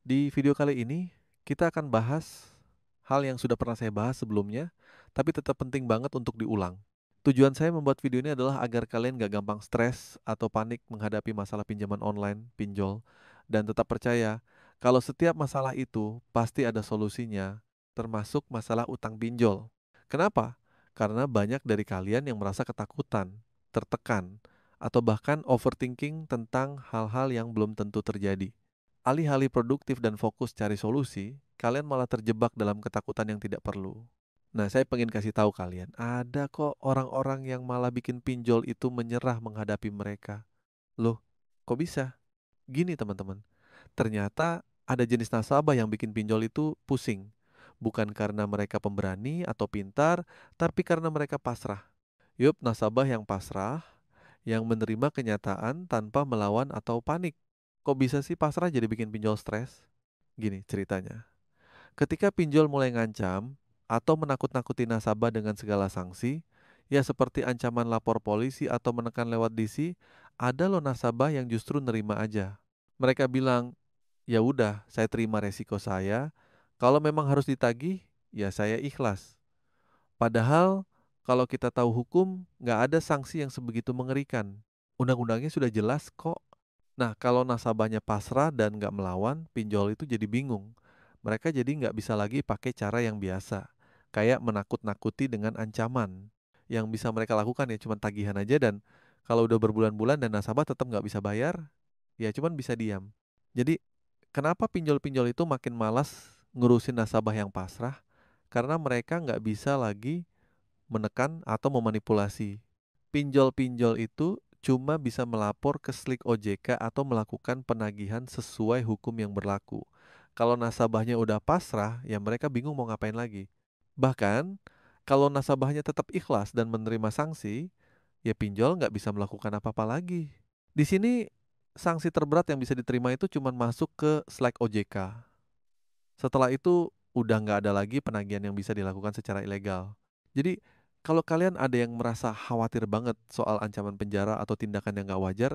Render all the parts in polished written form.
Di video kali ini, kita akan bahas hal yang sudah pernah saya bahas sebelumnya, tapi tetap penting banget untuk diulang. Tujuan saya membuat video ini adalah agar kalian gak gampang stres atau panik menghadapi masalah pinjaman online, pinjol, dan tetap percaya kalau setiap masalah itu pasti ada solusinya, termasuk masalah utang pinjol. Kenapa? Karena banyak dari kalian yang merasa ketakutan, tertekan, atau bahkan overthinking tentang hal-hal yang belum tentu terjadi. Alih-alih produktif dan fokus cari solusi, kalian malah terjebak dalam ketakutan yang tidak perlu. Nah, saya pengen kasih tahu kalian, ada kok orang-orang yang malah bikin pinjol itu menyerah menghadapi mereka. Loh, kok bisa? Gini teman-teman, ternyata ada jenis nasabah yang bikin pinjol itu pusing. Bukan karena mereka pemberani atau pintar, tapi karena mereka pasrah. Yup, nasabah yang pasrah, yang menerima kenyataan tanpa melawan atau panik. Kok bisa sih pasrah jadi bikin pinjol stres? Gini ceritanya. Ketika pinjol mulai ngancam atau menakut-nakuti nasabah dengan segala sanksi, ya seperti ancaman lapor polisi atau menekan lewat DC, ada loh nasabah yang justru nerima aja. Mereka bilang, ya udah, saya terima resiko saya. Kalau memang harus ditagih, ya saya ikhlas. Padahal kalau kita tahu hukum, nggak ada sanksi yang sebegitu mengerikan. Undang-undangnya sudah jelas kok. Nah, kalau nasabahnya pasrah dan nggak melawan, pinjol itu jadi bingung. Mereka jadi nggak bisa lagi pakai cara yang biasa, kayak menakut-nakuti dengan ancaman. Yang bisa mereka lakukan ya cuma tagihan aja, dan kalau udah berbulan-bulan dan nasabah tetap nggak bisa bayar, ya cuman bisa diam. Jadi, kenapa pinjol-pinjol itu makin malas ngurusin nasabah yang pasrah? Karena mereka nggak bisa lagi menekan atau memanipulasi. Pinjol-pinjol itu cuma bisa melapor ke Slik OJK atau melakukan penagihan sesuai hukum yang berlaku. Kalau nasabahnya udah pasrah, ya mereka bingung mau ngapain lagi. Bahkan, kalau nasabahnya tetap ikhlas dan menerima sanksi, ya pinjol nggak bisa melakukan apa-apa lagi. Di sini, sanksi terberat yang bisa diterima itu cuma masuk ke Slack OJK. Setelah itu, udah nggak ada lagi penagihan yang bisa dilakukan secara ilegal. Jadi, kalau kalian ada yang merasa khawatir banget soal ancaman penjara atau tindakan yang nggak wajar,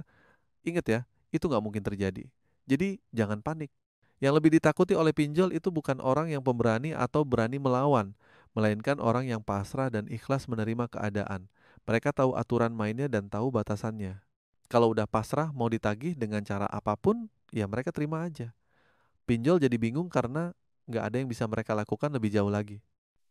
ingat ya, itu nggak mungkin terjadi. Jadi, jangan panik. Yang lebih ditakuti oleh pinjol itu bukan orang yang pemberani atau berani melawan, melainkan orang yang pasrah dan ikhlas menerima keadaan. Mereka tahu aturan mainnya dan tahu batasannya. Kalau udah pasrah mau ditagih dengan cara apapun, ya mereka terima aja. Pinjol jadi bingung karena nggak ada yang bisa mereka lakukan lebih jauh lagi.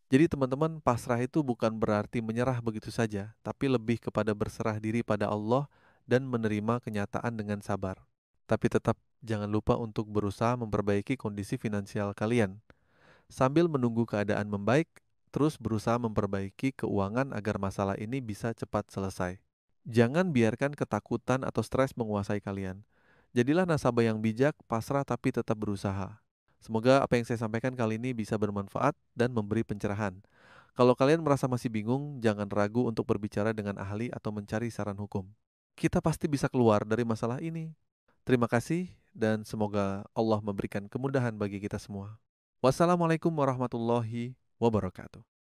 Jadi teman-teman, pasrah itu bukan berarti menyerah begitu saja, tapi lebih kepada berserah diri pada Allah dan menerima kenyataan dengan sabar. Tapi tetap jangan lupa untuk berusaha memperbaiki kondisi finansial kalian. Sambil menunggu keadaan membaik, terus berusaha memperbaiki keuangan agar masalah ini bisa cepat selesai. Jangan biarkan ketakutan atau stres menguasai kalian. Jadilah nasabah yang bijak, pasrah tapi tetap berusaha. Semoga apa yang saya sampaikan kali ini bisa bermanfaat dan memberi pencerahan. Kalau kalian merasa masih bingung, jangan ragu untuk berbicara dengan ahli atau mencari saran hukum. Kita pasti bisa keluar dari masalah ini. Terima kasih dan semoga Allah memberikan kemudahan bagi kita semua. Wassalamualaikum warahmatullahi wabarakatuh.